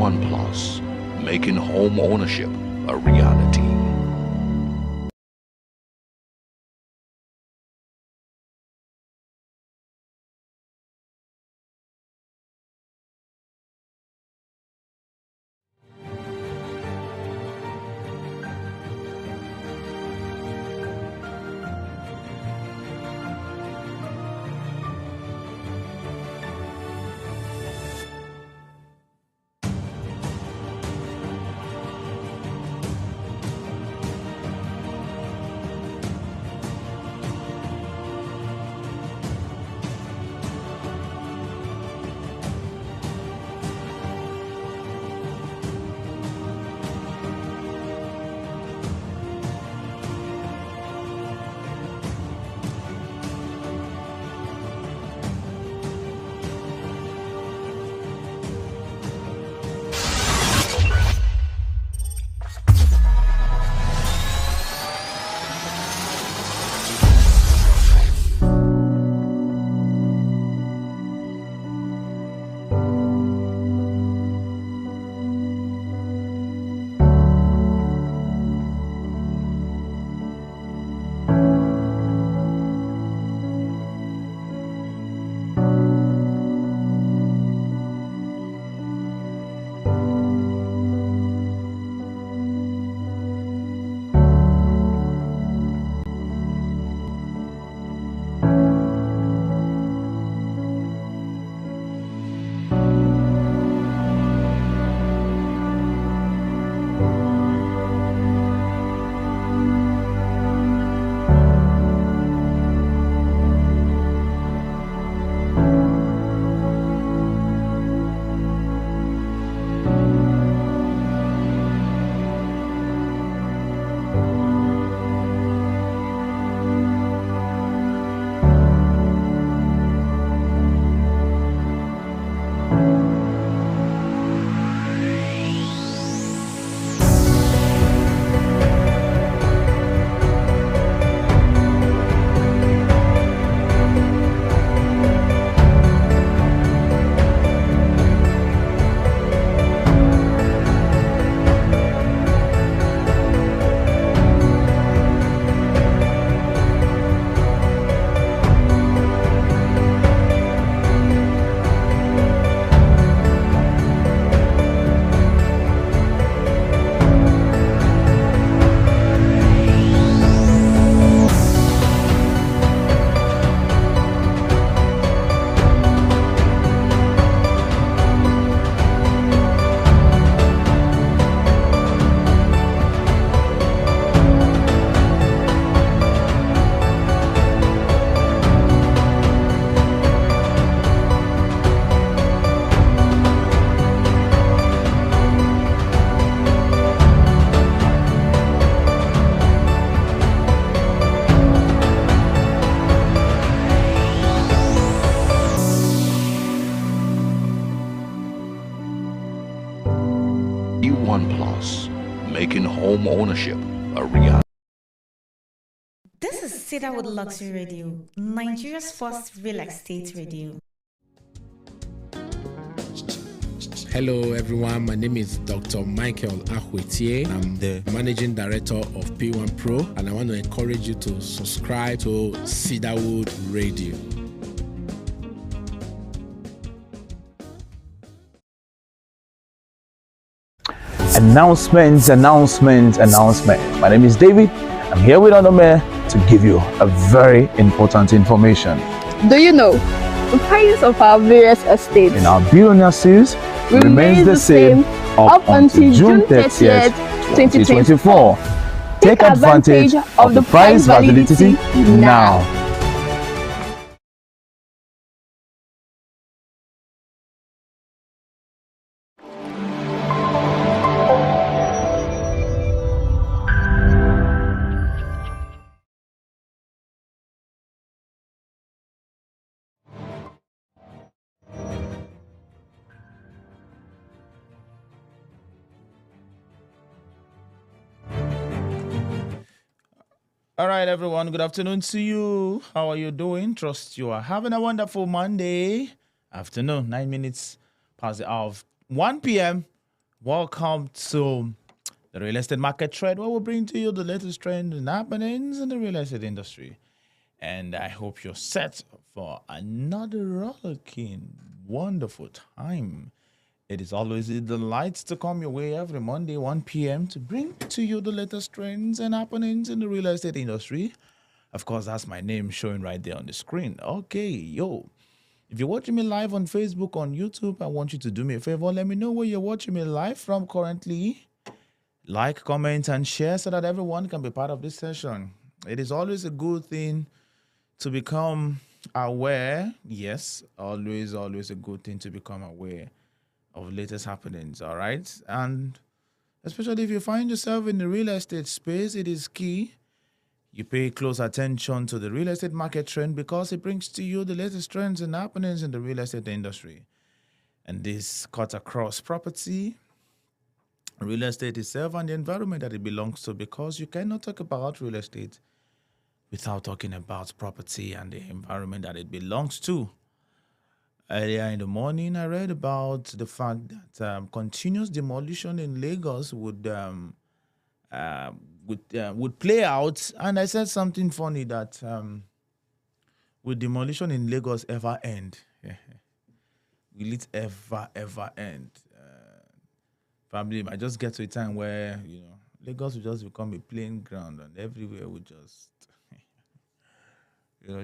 B1 Plus, making home ownership a reality. B1 Plus, making home ownership a reality. This is Cedarwood Luxury Radio, Nigeria's first real estate radio. Hello everyone, my name is Dr. Michael Ahwetie. I'm the Managing Director of P1 Pro, and I want to encourage you to subscribe to Cedarwood Radio. Announcement. My name is David. I'm here with Onome to give you a very important information. Do you know the prices of our various estates In our billionaire series remains the same up until June 30th, 2024. Take advantage of the price validity now. All right, everyone. Good afternoon to you. How are you doing? Trust you are having a wonderful Monday afternoon. 9 minutes past the hour of 1 p.m. Welcome to the real estate market trend, where we bring to you the latest trends and happenings in the real estate industry. And I hope you're set for another rollicking, wonderful time. It is always a delight to come your way every Monday, 1 p.m., to bring to you the latest trends and happenings in the real estate industry. Of course, that's my name showing right there on the screen. Okay, yo. If you're watching me live on Facebook, on YouTube, I want you to do me a favor. Let me know where you're watching me live from currently. Like, comment, and share so that everyone can be part of this session. It is always a good thing to become aware. Yes, always a good thing to become aware of latest happenings, all right? And especially if you find yourself in the real estate space, it is key you pay close attention to the real estate market trend, because it brings to you the latest trends and happenings in the real estate industry. And this cuts across property, real estate itself, and the environment that it belongs to, because you cannot talk about real estate without talking about property and the environment that it belongs to. Earlier in the morning, I read about the fact that continuous demolition in Lagos would play out, and I said something funny that would demolition in Lagos ever end? Will it ever end? Probably it might just get to a time where Lagos will just become a playing ground, and everywhere will just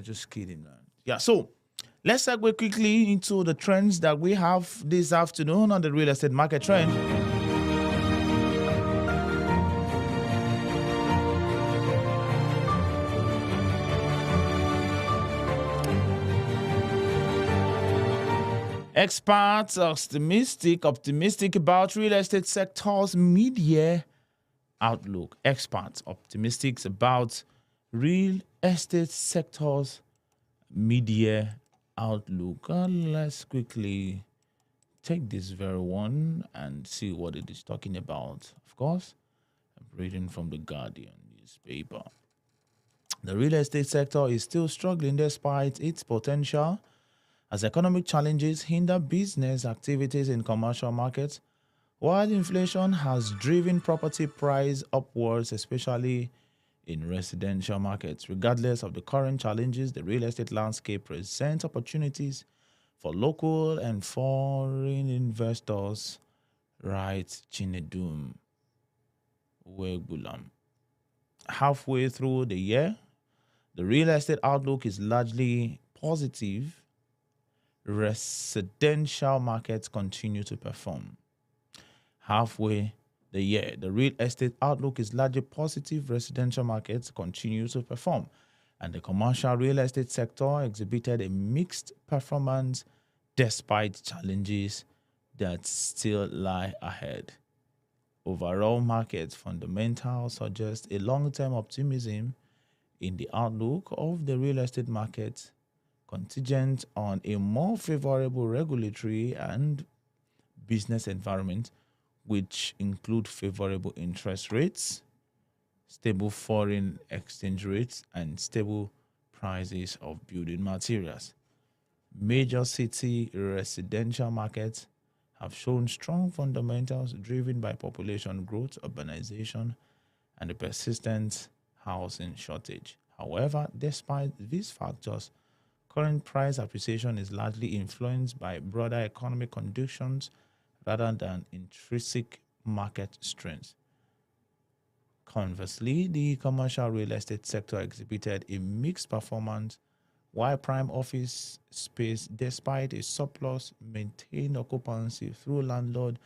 just kidding, man. Yeah, so let's segue quickly into the trends that we have this afternoon on the real estate market trend. Experts are optimistic about real estate sector's media outlook. Experts optimistic about real estate sector's media outlook. Let's quickly take this very one and see what it is talking about. Of course, I'm reading from the Guardian newspaper. The real estate sector is still struggling despite its potential, as economic challenges hinder business activities in commercial markets, while inflation has driven property price upwards, especially in residential markets. Regardless of the current challenges, the real estate landscape presents opportunities for local and foreign investors, writes Chinedum Wegulam. Halfway through the year, the real estate outlook is largely positive. Residential markets continue to perform. Halfway the year, the real estate outlook is largely positive. Residential markets continue to perform, and the commercial real estate sector exhibited a mixed performance despite challenges that still lie ahead. Overall market fundamentals suggest a long-term optimism in the outlook of the real estate market, contingent on a more favorable regulatory and business environment, which include favorable interest rates, stable foreign exchange rates, and stable prices of building materials. Major city residential markets have shown strong fundamentals driven by population growth, urbanization, and a persistent housing shortage. However, despite these factors, current price appreciation is largely influenced by broader economic conditions rather than intrinsic market strength. Conversely, the commercial real estate sector exhibited a mixed performance, while prime office space, despite a surplus, maintained occupancy through landlord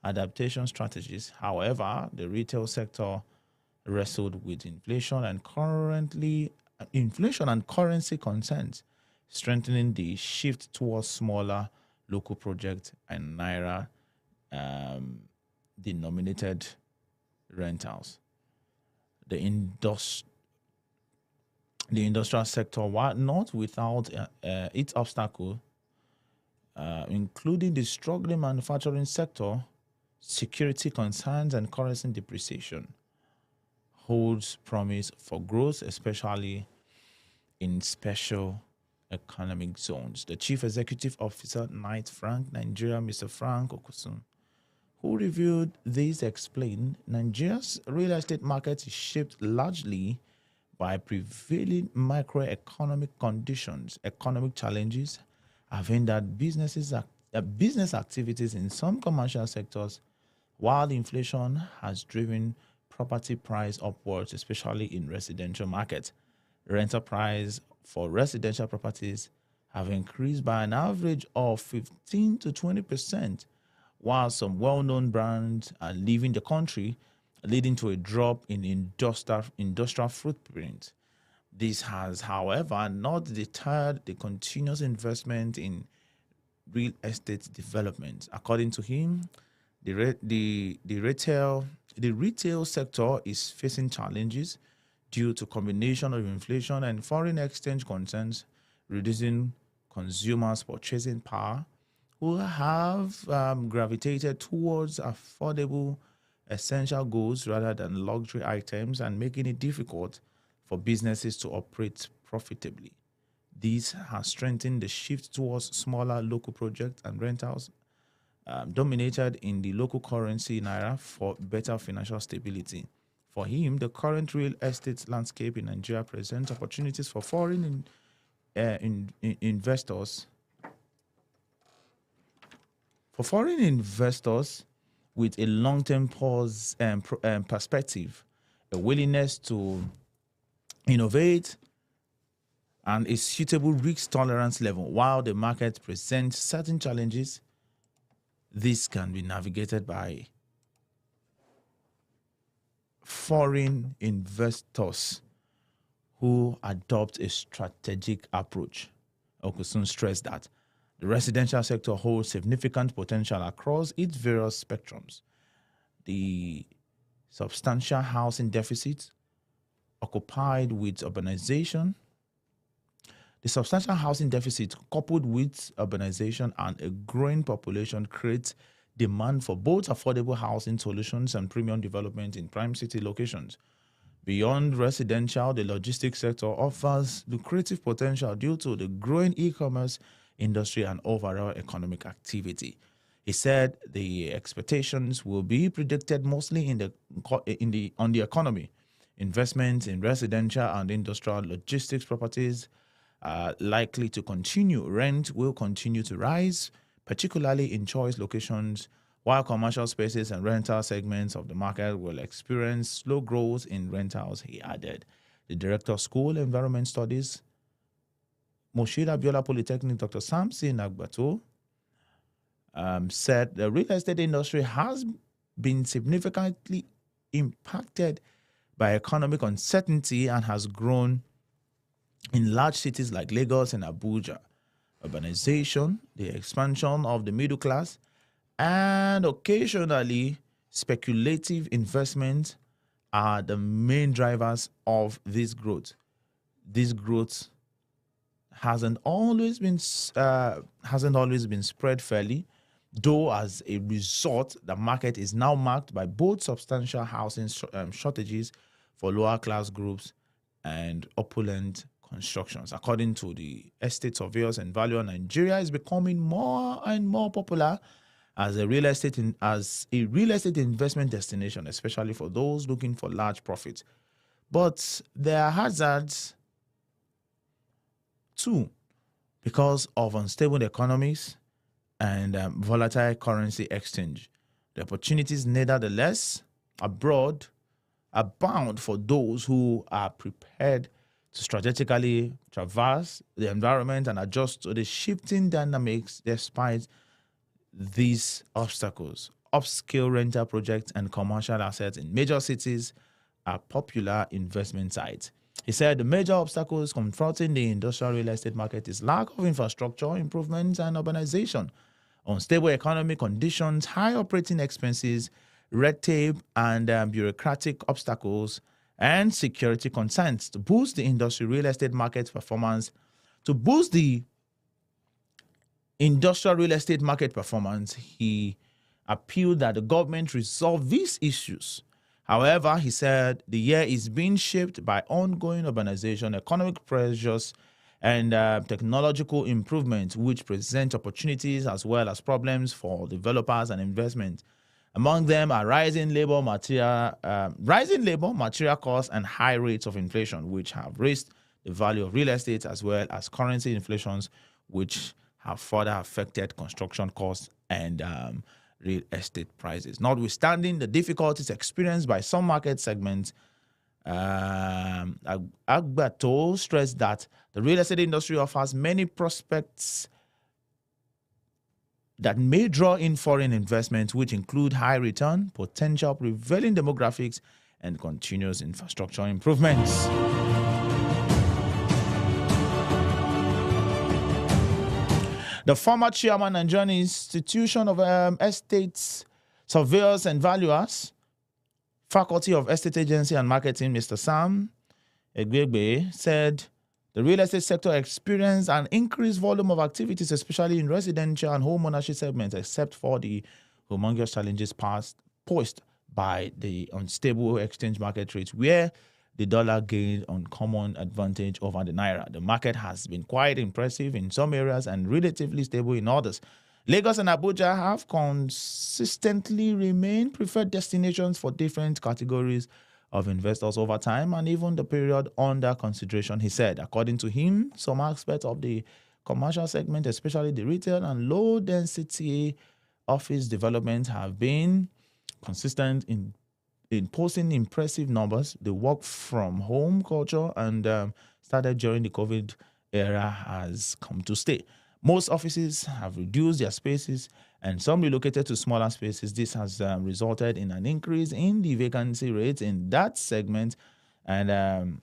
adaptation strategies. However, the retail sector wrestled with inflation and currency concerns, strengthening the shift towards smaller local projects and naira denominated rentals. The industrial sector, while not without its obstacle, including the struggling manufacturing sector, security concerns, and currency depreciation, holds promise for growth, especially in special economic zones. The Chief Executive Officer, Knight Frank Nigeria, Mr. Frank Okusun, who reviewed this, explained Nigeria's real estate market is shaped largely by prevailing macroeconomic conditions. Economic challenges have hindered business activities in some commercial sectors, while inflation has driven property price upwards, especially in residential markets. Rental price for residential properties have increased by an average of 15 to 20%, while some well-known brands are leaving the country, leading to a drop in industrial footprint. This has, however, not deterred the continuous investment in real estate development. According to him, the retail sector is facing challenges due to combination of inflation and foreign exchange concerns, reducing consumers' purchasing power, who have gravitated towards affordable essential goods rather than luxury items, and making it difficult for businesses to operate profitably. This has strengthened the shift towards smaller local projects and rentals, dominated in the local currency naira for better financial stability. For him, the current real estate landscape in Nigeria presents opportunities for foreign investors. For foreign investors with a long-term perspective, a willingness to innovate, and a suitable risk tolerance level. While the market presents certain challenges, this can be navigated by foreign investors who adopt a strategic approach. Okusun stressed that the residential sector holds significant potential across its various spectrums. The substantial housing deficit occupied with urbanization, coupled with urbanization and a growing population creates demand for both affordable housing solutions and premium development in prime city locations. Beyond residential, the logistics sector offers lucrative potential due to the growing e-commerce industry and overall economic activity. He said the expectations will be predicted mostly on the economy. Investments in residential and industrial logistics properties are likely to continue. Rent will continue to rise, particularly in choice locations, while commercial spaces and rental segments of the market will experience slow growth in rentals, he added. The Director of School Environment Studies, Moshida Biola Polytechnic, Dr. Samson Agbato, said the real estate industry has been significantly impacted by economic uncertainty and has grown in large cities like Lagos and Abuja. Urbanization, the expansion of the middle class, and occasionally speculative investment are the main drivers of this growth. This growth hasn't always been spread fairly, though as a result, the market is now marked by both substantial housing shortages for lower class groups and opulent constructions. According to the estate surveyors and valuer, Nigeria is becoming more and more popular as a real estate investment destination, especially for those looking for large profits. But there are hazards too, because of unstable economies and volatile currency exchange. The opportunities, nevertheless, abroad abound for those who are prepared to strategically traverse the environment and adjust to the shifting dynamics despite these obstacles. Upscale rental projects and commercial assets in major cities are popular investment sites. He said the major obstacles confronting the industrial real estate market is lack of infrastructure improvements and urbanization, unstable economic conditions, high operating expenses, red tape and bureaucratic obstacles, and security concerns. To boost the industry real estate market performance, he appealed that the government resolve these issues. However, he said the year is being shaped by ongoing urbanization, economic pressures, and technological improvements, which present opportunities as well as problems for developers and investment. Among them are rising labor material costs and high rates of inflation, which have raised the value of real estate, as well as currency inflations, which have further affected construction costs and real estate prices. Notwithstanding the difficulties experienced by some market segments, Agbato stressed that the real estate industry offers many prospects that may draw in foreign investments, which include high return, potential prevailing demographics, and continuous infrastructure improvements. The former chairman and Nigerian Institution of Estates Surveyors and Valuers, Faculty of Estate Agency and Marketing, Mr. Sam Egbegbe, said the real estate sector experienced an increased volume of activities, especially in residential and home ownership segments, except for the humongous challenges posed by the unstable exchange market rates, where the dollar gained uncommon advantage over the naira. The market has been quite impressive in some areas and relatively stable in others. Lagos and Abuja have consistently remained preferred destinations for different categories of investors over time and even the period under consideration, he said. According to him, some aspects of the commercial segment, especially the retail and low-density office development, have been consistent in posting impressive numbers. The work-from-home culture and started during the COVID era has come to stay. Most offices have reduced their spaces and some relocated to smaller spaces. This has resulted in an increase in the vacancy rates in that segment and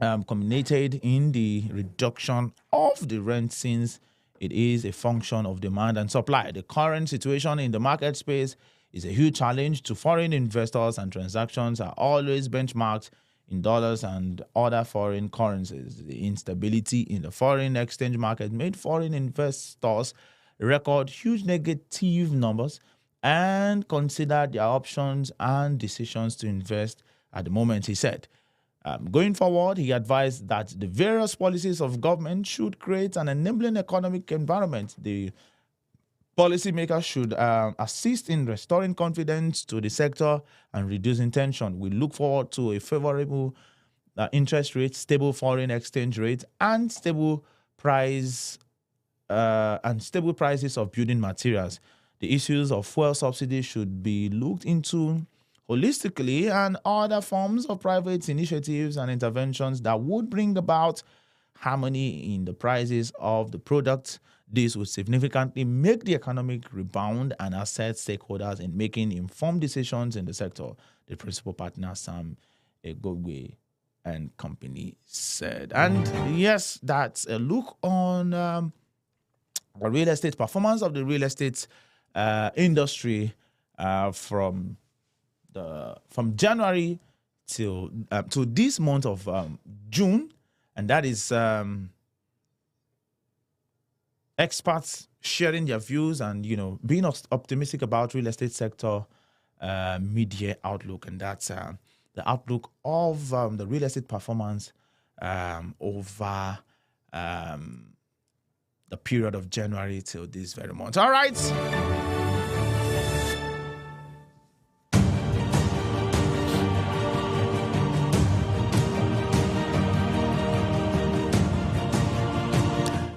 culminated in the reduction of the rent, since it is a function of demand and supply. The current situation in the market space is a huge challenge to foreign investors, and transactions are always benchmarked in dollars and other foreign currencies. The instability in the foreign exchange market made foreign investors record huge negative numbers and consider their options and decisions to invest at the moment, he said. Going forward, he advised that the various policies of government should create an enabling economic environment. The policymakers should assist in restoring confidence to the sector and reducing tension. We look forward to a favorable interest rate, stable foreign exchange rate, and stable prices of building materials. The issues of fuel subsidy should be looked into holistically, and other forms of private initiatives and interventions that would bring about harmony in the prices of the products. This would significantly make the economic rebound and assist stakeholders in making informed decisions in the sector, the principal partner, Sam Egogwe and company, said. And yes, that's a look on the real estate performance of the real estate industry from January to this month of June, and that is experts sharing their views and being optimistic about real estate sector mid-year outlook, and that's the outlook of the real estate performance over the period of January till this very month. All right.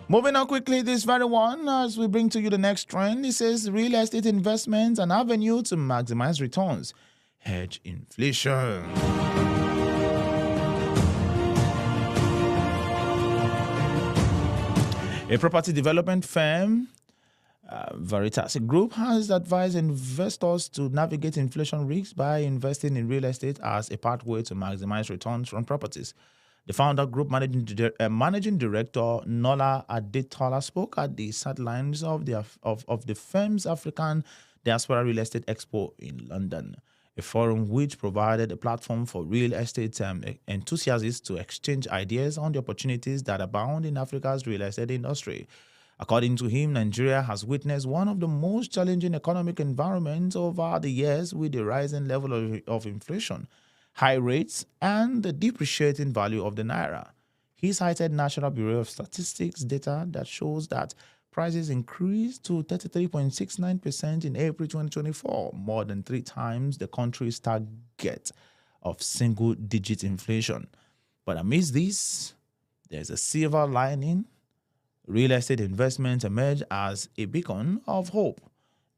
Moving on quickly, this very one, as we bring to you the next trend, it says real estate investments an avenue to maximize returns, hedge inflation. A property development firm, Veritas Group, has advised investors to navigate inflation risks by investing in real estate as a pathway to maximize returns from properties. The founder group managing director Nola Adetola spoke at the sidelines of the firm's African Diaspora Real Estate Expo in London, a forum which provided a platform for real estate enthusiasts to exchange ideas on the opportunities that abound in Africa's real estate industry. According to him, Nigeria has witnessed one of the most challenging economic environments over the years, with the rising level of inflation, high rates, and the depreciating value of the naira. He cited National Bureau of Statistics data that shows that prices increased to 33.69% in April 2024, more than 3 times the country's target of single-digit inflation. But amidst this, there's a silver lining. Real estate investments emerge as a beacon of hope.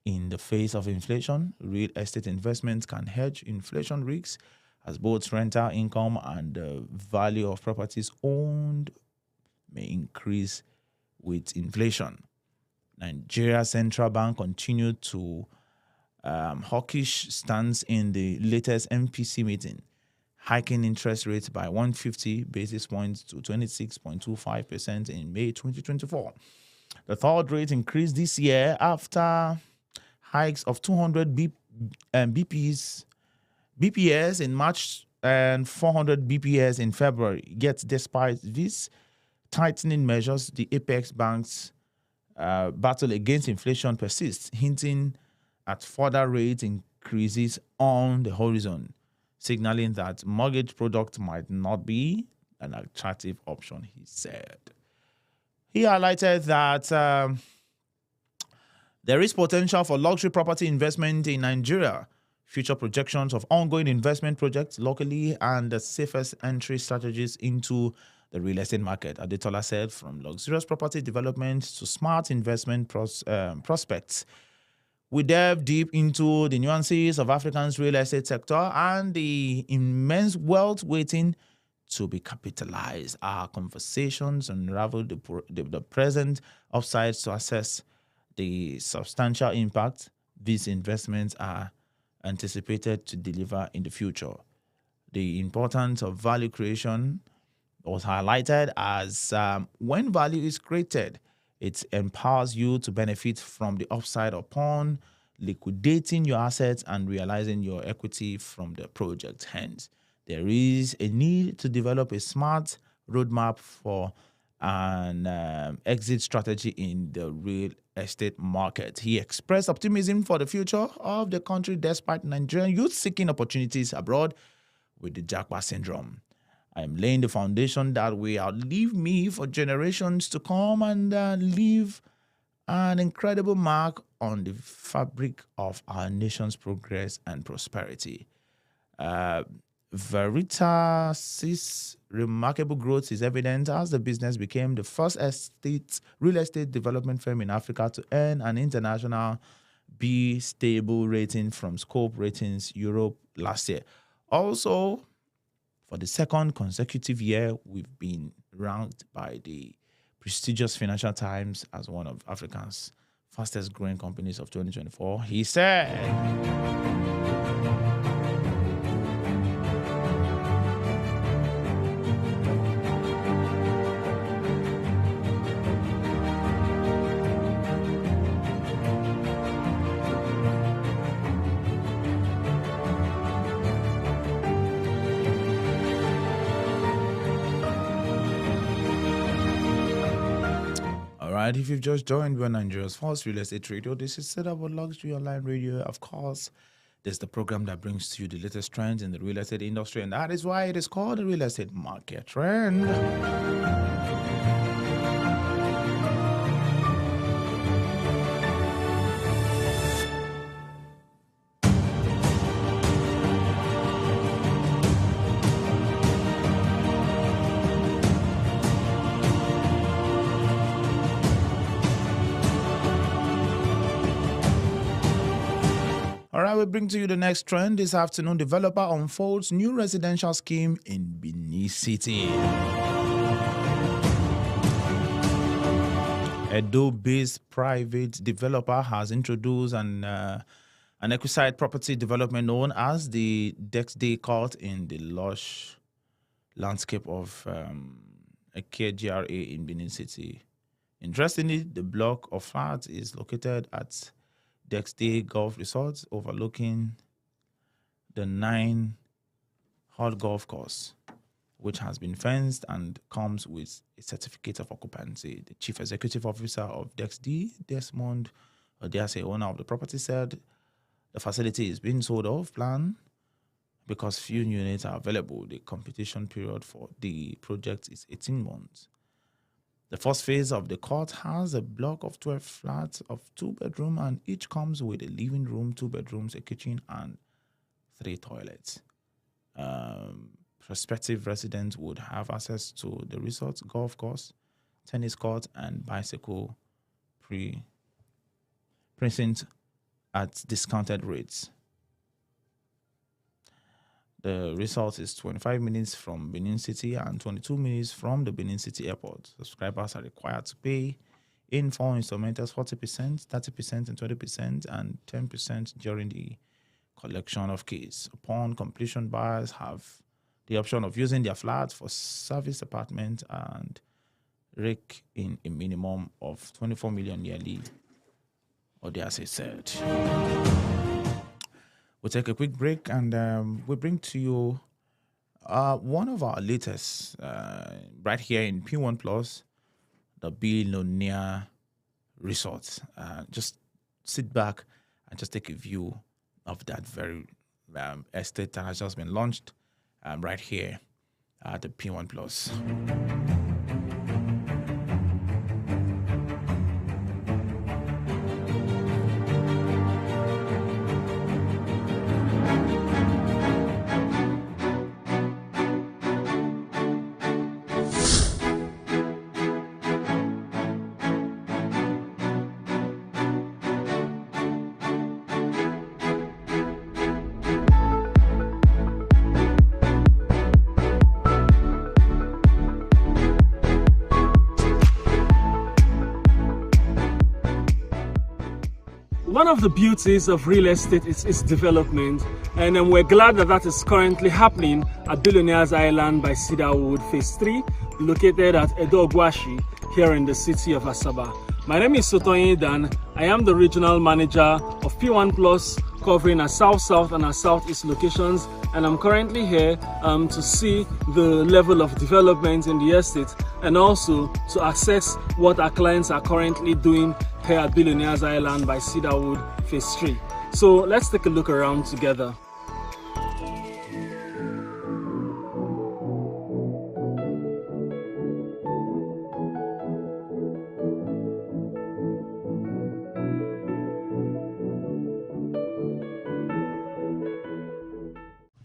In the face of inflation, real estate investments can hedge inflation risks as both rental income and the value of properties owned may increase with inflation. Nigeria's central bank continued to hawkish stance in the latest MPC meeting, hiking interest rates by 150 basis points to 26.25% in May 2024. The third rate increased this year after hikes of 200 BPS in March and 400 BPS in February. Yet, despite these tightening measures, the apex bank's battle against inflation persists, hinting at further rate increases on the horizon, signaling that mortgage product might not be an attractive option, he said. He highlighted that there is potential for luxury property investment in Nigeria, future projections of ongoing investment projects locally, and the safest entry strategies into the real estate market. Adetola said, from luxurious property development to smart investment prospects, we delve deep into the nuances of Africa's real estate sector and the immense wealth waiting to be capitalized. Our conversations unravel the present upsides to assess the substantial impact these investments are anticipated to deliver in the future. The importance of value creation was highlighted as when value is created, it empowers you to benefit from the upside upon liquidating your assets and realizing your equity from the project. Hence, there is a need to develop a smart roadmap for an exit strategy in the real estate market. He expressed optimism for the future of the country despite Nigerian youth seeking opportunities abroad with the Japa syndrome. I am laying the foundation that will outlive me for generations to come and leave an incredible mark on the fabric of our nation's progress and prosperity. Veritas' remarkable growth is evident as the business became the first real estate development firm in Africa to earn an international B stable rating from Scope Ratings Europe last year. Also, for the second consecutive year, we've been ranked by the prestigious Financial Times as one of Africa's fastest growing companies of 2024. He said, if you've just joined, we're Nigeria's first real estate radio. This is Cedarwood Luxury Online Radio. Of course, this is the program that brings to you the latest trends in the real estate industry, and that is why it is called the Real Estate Market Trend. All right, we bring to you the next trend this afternoon. Developer unfolds new residential scheme in Benin City. Edo-based private developer has introduced an exquisite property development known as the Dex-Day Court in the lush landscape of Eke GRA in Benin City. Interestingly, the block of flats is located at Dex-Day Golf Resort overlooking the 9-hole golf course, which has been fenced and comes with a certificate of occupancy. The chief executive officer of Dex-Day, Desmond Odiase, owner of the property, said the facility is being sold off plan because few units are available. The competition period for the project is 18 months. The first phase of the court has a block of 12 flats of 2-bedroom, and each comes with a living room, 2 bedrooms, a kitchen, and 3 toilets. Prospective residents would have access to the resort's golf course, tennis court, and bicycle precinct at discounted rates. The resort is 25 minutes from Benin City and 22 minutes from the Benin City Airport. Subscribers are required to pay in 4 installments, 40%, 30%, and 20%, and 10% during the collection of keys. Upon completion, buyers have the option of using their flat for service apartment and rake in a minimum of 24 million yearly, or as I said. We'll take a quick break and we'll bring to you one of our latest right here in P1 Plus, the Billionaire Resort. Just sit back and just take a view of that very estate that has just been launched right here at the P1 Plus. One of the beauties of real estate is its development, and we're glad that that is currently happening at Billionaires Island by Cedarwood Phase 3, located at Edo-Ogwashi here in the city of Asaba. My name is Sotoyin Dan. I am the regional manager of P1 Plus, covering our south-south and our southeast locations, and I'm currently here to see the level of development in the estate and also to assess what our clients are currently doing here at Billionaires Island by Cedarwood Phase 3. So let's take a look around together.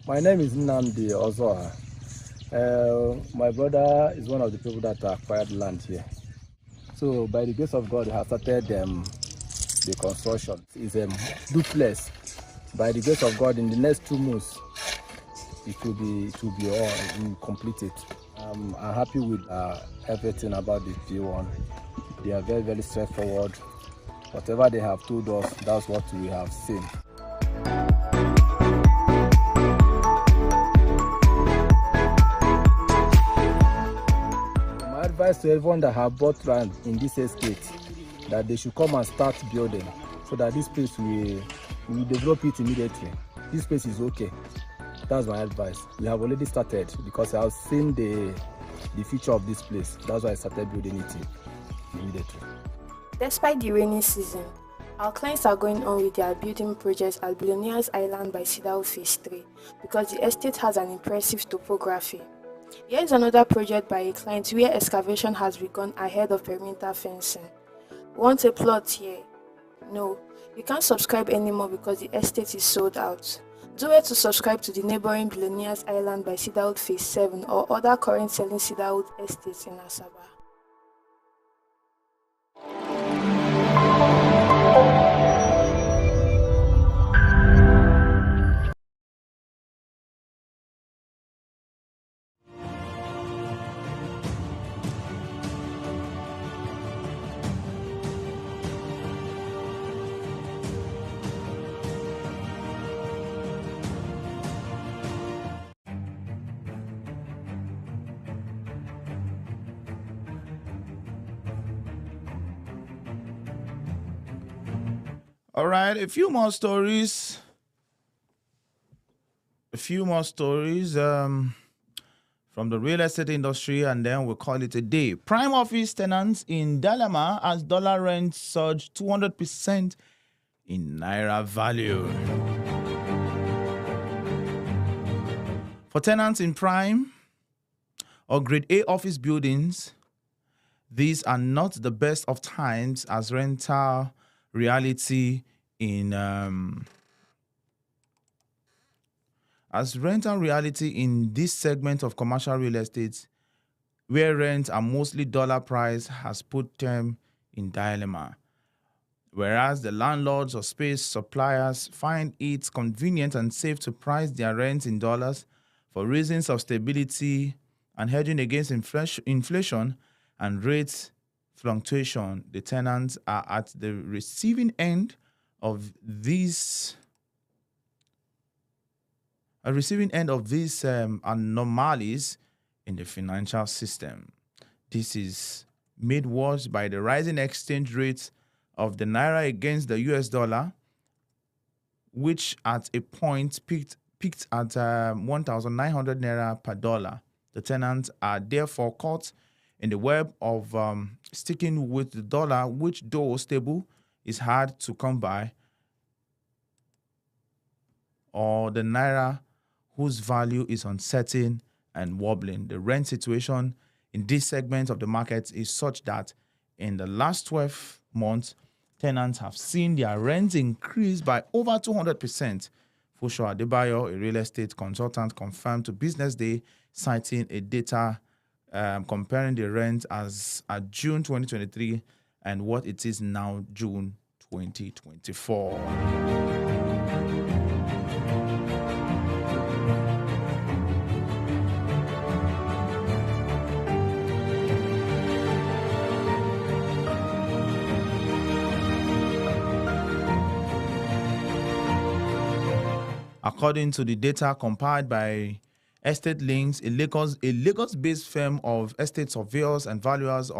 My name is Nnamdi Ozoa. My brother is one of the people that acquired land here. So by the grace of God, we have started the construction. It's a duplex. By the grace of God, in the next 2 months, it will be all completed. I'm happy with everything about the P1. They are very, very straightforward. Whatever they have told us, that's what we have seen. Advice to everyone that have bought land in this estate that they should come and start building so that this place will develop it immediately. This place is okay. That's my advice. We have already started because I have seen the future of this place. That's why I started building it immediately. Despite the rainy season, our clients are going on with their building projects at Billionaires Island by Cedarwood Phase 3 because the estate has an impressive topography. Here is another project by a client where excavation has begun ahead of perimeter fencing. Want a plot here? No, you can't subscribe anymore because the estate is sold out. Do it to subscribe to the neighboring Billionaires Island by Cedarwood Phase 7 or other current selling Cedarwood estates in Asaba. All right, a few more stories from the real estate industry, and then we'll call it a day. Prime office tenants in Dalama as dollar rent surged 200% in Naira value. For tenants in prime or grade A office buildings, these are not the best of times as rental reality in this segment of commercial real estate, where rents are mostly dollar price, has put them in dilemma. Whereas the landlords or space suppliers find it convenient and safe to price their rents in dollars for reasons of stability and hedging against inflation and rate fluctuation, the tenants are at the receiving end of these anomalies in the financial system. This is made worse by the rising exchange rates of the naira against the US dollar, which at a point peaked at 1,900 naira per dollar. The tenants are therefore caught in the web of sticking with the dollar, which, though stable, is hard to come by, or the naira, whose value is uncertain and wobbling. The rent situation in this segment of the market is such that in the last 12 months, tenants have seen their rents increase by over 200%. Fusho Adebayo, a real estate consultant, confirmed to Business Day, citing a data comparing the rent as at June 2023 and what it is now, June 2024. According to the data compiled by Estate Links, a Lagos-based firm of estate surveyors and valuers,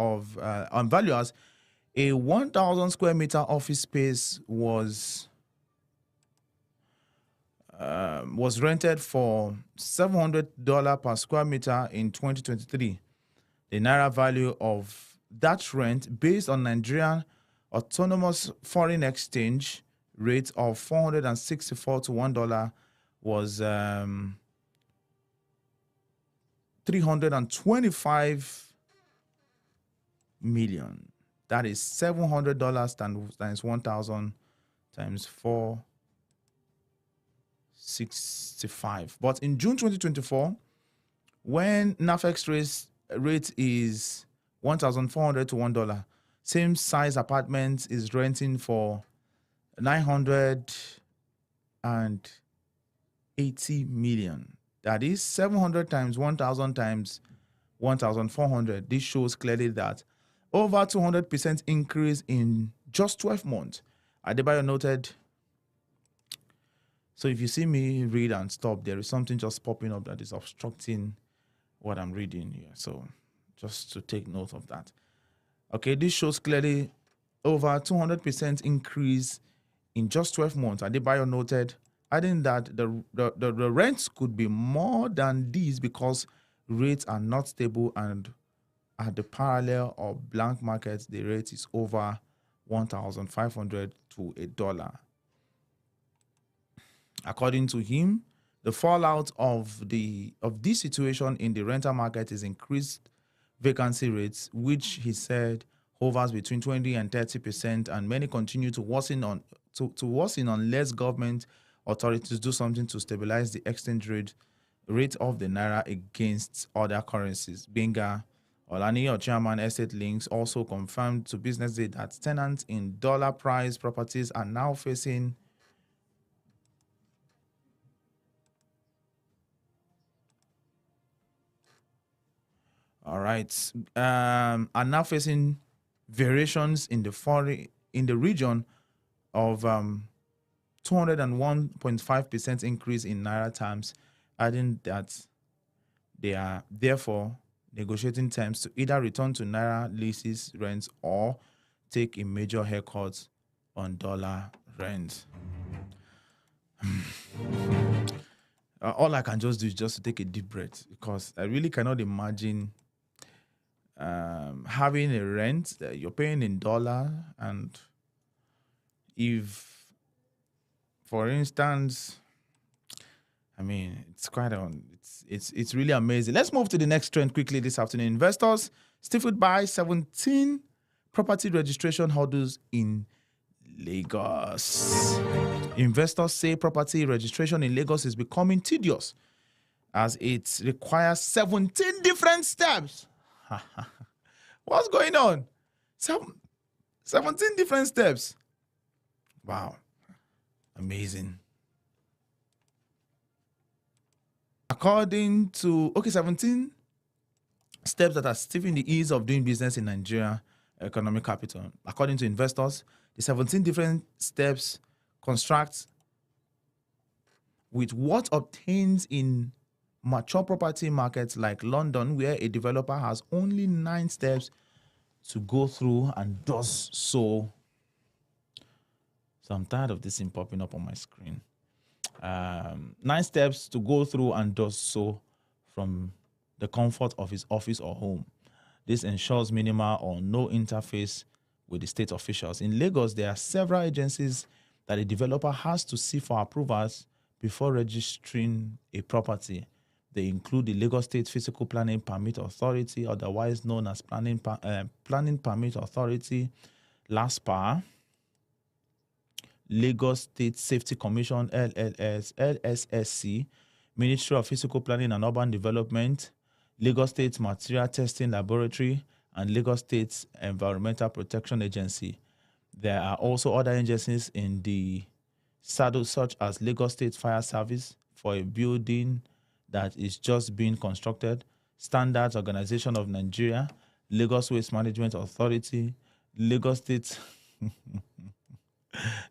a 1,000 square meter office space was rented for $700 per square meter in 2023. The naira value of that rent, based on Nigerian autonomous foreign exchange rate of 464 to $1, was 325 million. That is $700 times 1,000 times 465. But in June 2024, when NAFEX rate is 1,400 to $1, same size apartment is renting for 980 million. That is 700 times 1,000 times 1,400. This shows clearly that over 200% increase in just 12 months. Adebayo noted. So if you see me read and stop, there is something just popping up that is obstructing what I'm reading here. So just to take note of that. Okay, this shows clearly over 200% increase in just 12 months. Adebayo noted, adding that the rents could be more than these because rates are not stable, and at the parallel or blank market, the rate is over 1,500 to $1. According to him, the fallout of this situation in the rental market is increased vacancy rates, which he said hovers between 20 and 30%, and many continue to worsen unless government authorities do something to stabilize the exchange rate of the naira against other currencies. Benga Olaniyi, chairman Estate Links, also confirmed to Business Day that tenants in dollar price properties are now facing variations in the region of 201.5% increase in naira terms, adding that they are therefore negotiating terms to either return to naira leases rents or take a major haircut on dollar rent. All I can just do is just to take a deep breath, because I really cannot imagine having a rent that you're paying in dollar, and if, for instance, I mean, it's quite it's really amazing. Let's move to the next trend quickly this afternoon. Investors stifled by 17 property registration hurdles in Lagos. Investors say property registration in Lagos is becoming tedious as it requires 17 different steps. What's going on? 17 different steps. Wow. Amazing. According to, 17 steps that are stifling the ease of doing business in Nigeria economic capital. According to investors, the 17 different steps construct with what obtains in mature property markets like London, where a developer has only 9 steps to go through and does so. So I'm tired of this thing popping up on my screen. 9 steps to go through and does so from the comfort of his office or home. This ensures minimal or no interface with the state officials. In Lagos, there are several agencies that a developer has to see for approvals before registering a property. They include the Lagos State Physical Planning Permit Authority, otherwise known as Planning Permit Authority, LASPA, Lagos State Safety Commission, LLS, LSSC, Ministry of Physical Planning and Urban Development, Lagos State Material Testing Laboratory, and Lagos State Environmental Protection Agency. There are also other agencies in the saddle, such as Lagos State Fire Service for a building that is just being constructed, Standards Organization of Nigeria, Lagos Waste Management Authority, Lagos State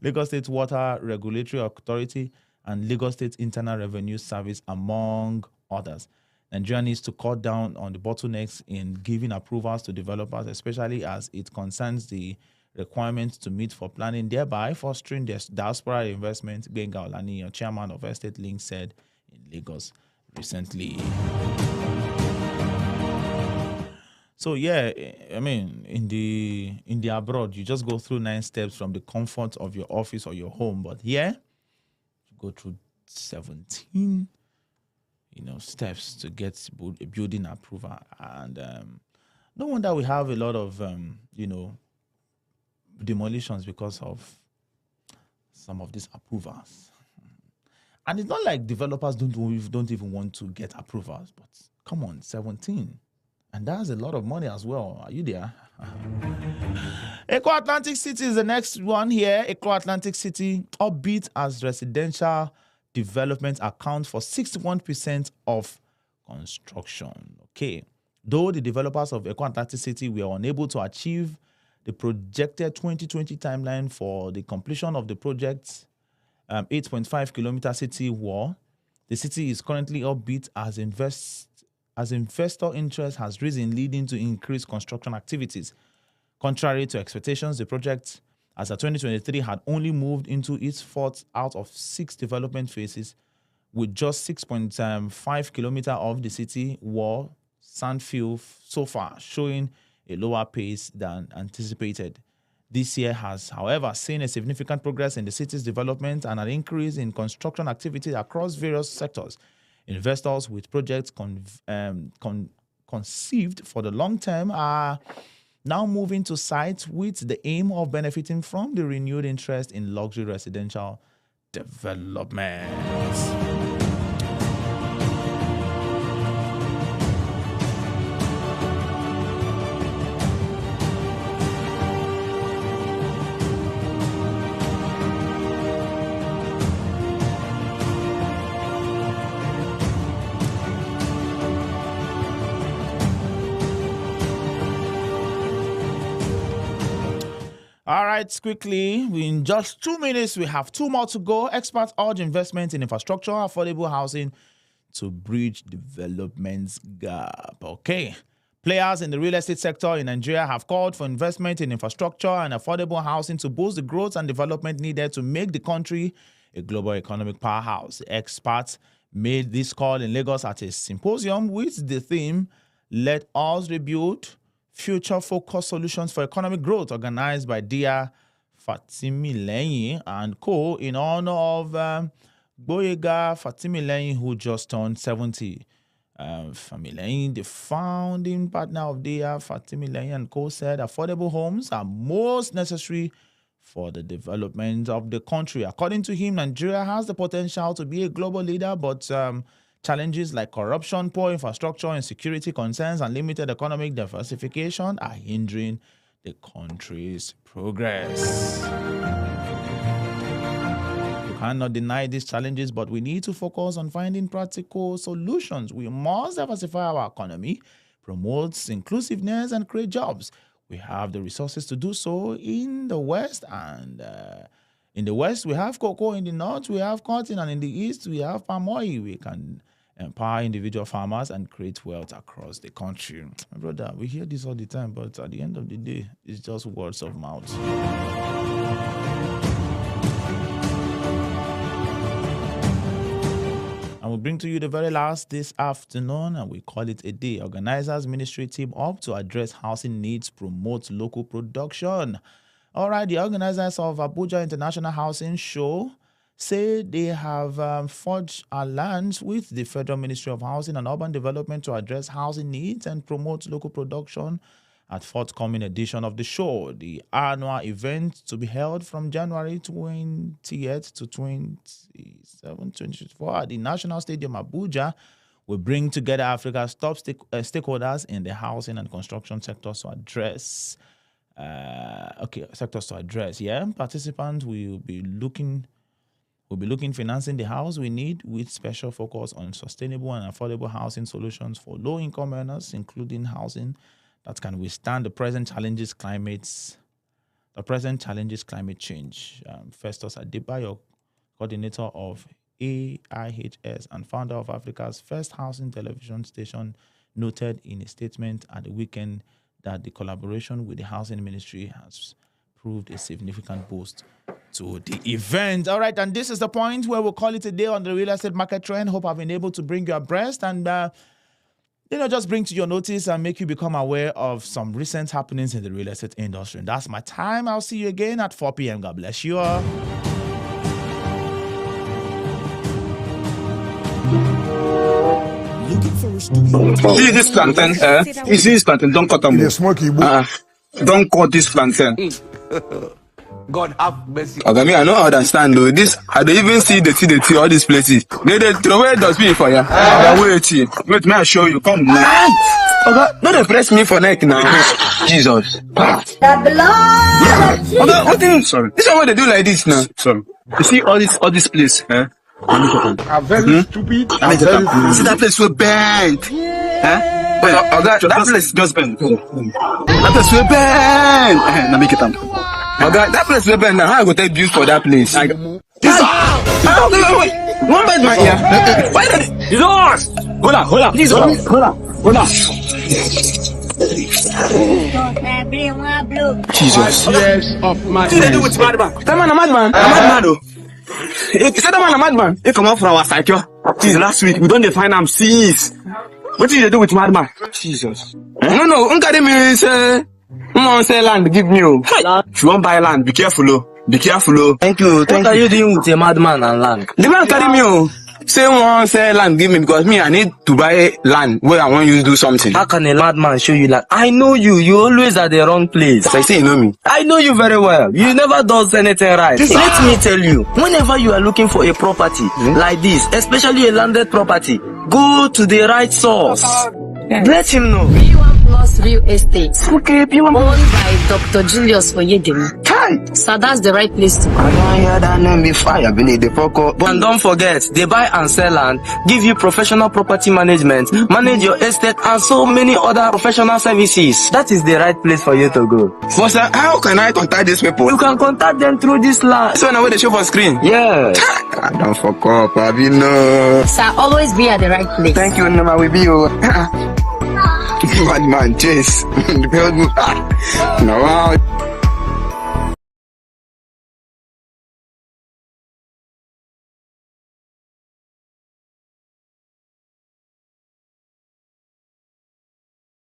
Lagos State Water Regulatory Authority, and Lagos State Internal Revenue Service, among others. Nigeria needs to cut down on the bottlenecks in giving approvals to developers, especially as it concerns the requirements to meet for planning, thereby fostering the diaspora investment, Gbenga Olaniyan, chairman of Estate Link, said in Lagos recently. So yeah, I mean, in the abroad, you just go through 9 steps from the comfort of your office or your home, but here you go through 17 steps to get a building approval. And no wonder we have a lot of demolitions because of some of these approvals. And it's not like developers don't even want to get approvals, but come on, 17. And that's a lot of money as well. Are you there? Eco Atlantic City is the next one here. Eco Atlantic City, upbeat as residential development accounts for 61% of construction. Okay. Though the developers of Eco Atlantic City were unable to achieve the projected 2020 timeline for the completion of the project's 8.5-kilometer city wall, the city is currently upbeat as investor interest has risen, leading to increased construction activities. Contrary to expectations, the project, as of 2023, had only moved into its 4th out of 6 development phases, with just 6.5 kilometers of the city wall sandfill so far, showing a lower pace than anticipated. This year has, however, seen a significant progress in the city's development and an increase in construction activity across various sectors. Investors with projects conceived for the long term are now moving to sites with the aim of benefiting from the renewed interest in luxury residential development. All right, quickly, in just 2 minutes, we have 2 more to go. Experts urge investment in infrastructure, affordable housing to bridge development's gap. Okay. Players in the real estate sector in Nigeria have called for investment in infrastructure and affordable housing to boost the growth and development needed to make the country a global economic powerhouse. Experts made this call in Lagos at a symposium with the theme, Let Us Rebuild Future-Focused Solutions for Economic Growth, organized by Dia Fatimileyin and co. in honor of Gboyega Fatimileyin, who just turned 70. Familain, the founding partner of DIA, Fatimilain and Co, said affordable homes are most necessary for the development of the country. According to him, Nigeria has the potential to be a global leader, but challenges like corruption, poor infrastructure, insecurity concerns, and limited economic diversification are hindering the country's progress. We cannot deny these challenges, but we need to focus on finding practical solutions. We must diversify our economy, promote inclusiveness, and create jobs. We have the resources to do so in the West, and in the West we have cocoa, in the North we have cotton, and in the East we have palm oil. We can empower individual farmers and create wealth across the country. My brother, we hear this all the time, but at the end of the day, it's just words of mouth. And we'll bring to you the very last this afternoon, and we call it a day. Organizers Ministry team up to address housing needs, promote local production. All right, the organizers of Abuja International Housing Show say they have forged alliance with the Federal Ministry of Housing and Urban Development to address housing needs and promote local production at forthcoming edition of the show. The annual event to be held from January 20th to 24 at the National Stadium Abuja will bring together Africa's top stakeholders in the housing and construction sectors to address Participants will be looking financing the house we need, with special focus on sustainable and affordable housing solutions for low-income earners, including housing that can withstand the present challenges climate change. Festus Adebayo, coordinator of AIHS and founder of Africa's first housing television station, noted in a statement at the weekend that the collaboration with the housing ministry has proved a significant boost to the event. All right, and this is the point where we'll call it a day on the real estate market trend. Hope I've been able to bring you abreast and just bring to your notice and make you become aware of some recent happenings in the real estate industry. And that's my time. I'll see you again at 4 p.m. God bless you all. See this plantain, you see this plantain, don't cut them. Don't cut this plantain. God have mercy. Okay, I don't understand though. This I don't even see the tea, all these places. They throw away dustbin for ya. Wait, may I show you? Come now. Okay, don't press me for neck now. Jesus. The blood. Okay, what thing? Sorry. This is what they do like this now. Sorry. You see all this place, I'm very stupid. See that place so bent. That place just bent. That place so bent. Now make it up. That place will bend now. How I go take views for that place? Wait. One bed my ear. Why did it? Yours! Hold on. Please hold on. Jesus. Yes, of my. What do they do with madman? That man a madman. A madman though. He said that man a madman. He come out from our side, yo. This last week we don't define him. Cease. What did they do with madman? Jesus. No. Uncle me say. Who say land? Give me. If you want buy land, be careful. Be careful. Thank you. What are you doing with a madman and land? The man carry me. Say one say land, give me, because me I need to buy land where I want you to do something. How can a madman show you land? I know you. You always at the wrong place. So I say you know me. I know you very well. You never does anything right. Let me tell you. Whenever you are looking for a property like this, especially a landed property, go to the right source. Let him know. Plus Real Estate. Okay, owned by Dr. Julius Oyedemi. So that's the right place to go. I don't hear that name before. I believe the Poco. And don't forget, they buy and sell land, give you professional property management, manage your estate, and so many other professional services. That is the right place for you to go. For sir, how can I contact these people? You can contact them through this line. So now they show for screen. Yeah. I don't fuck up. I mean, no. Sir, always be at the right place. Thank you, Nema. We be you. Bad man, chase. No, wow.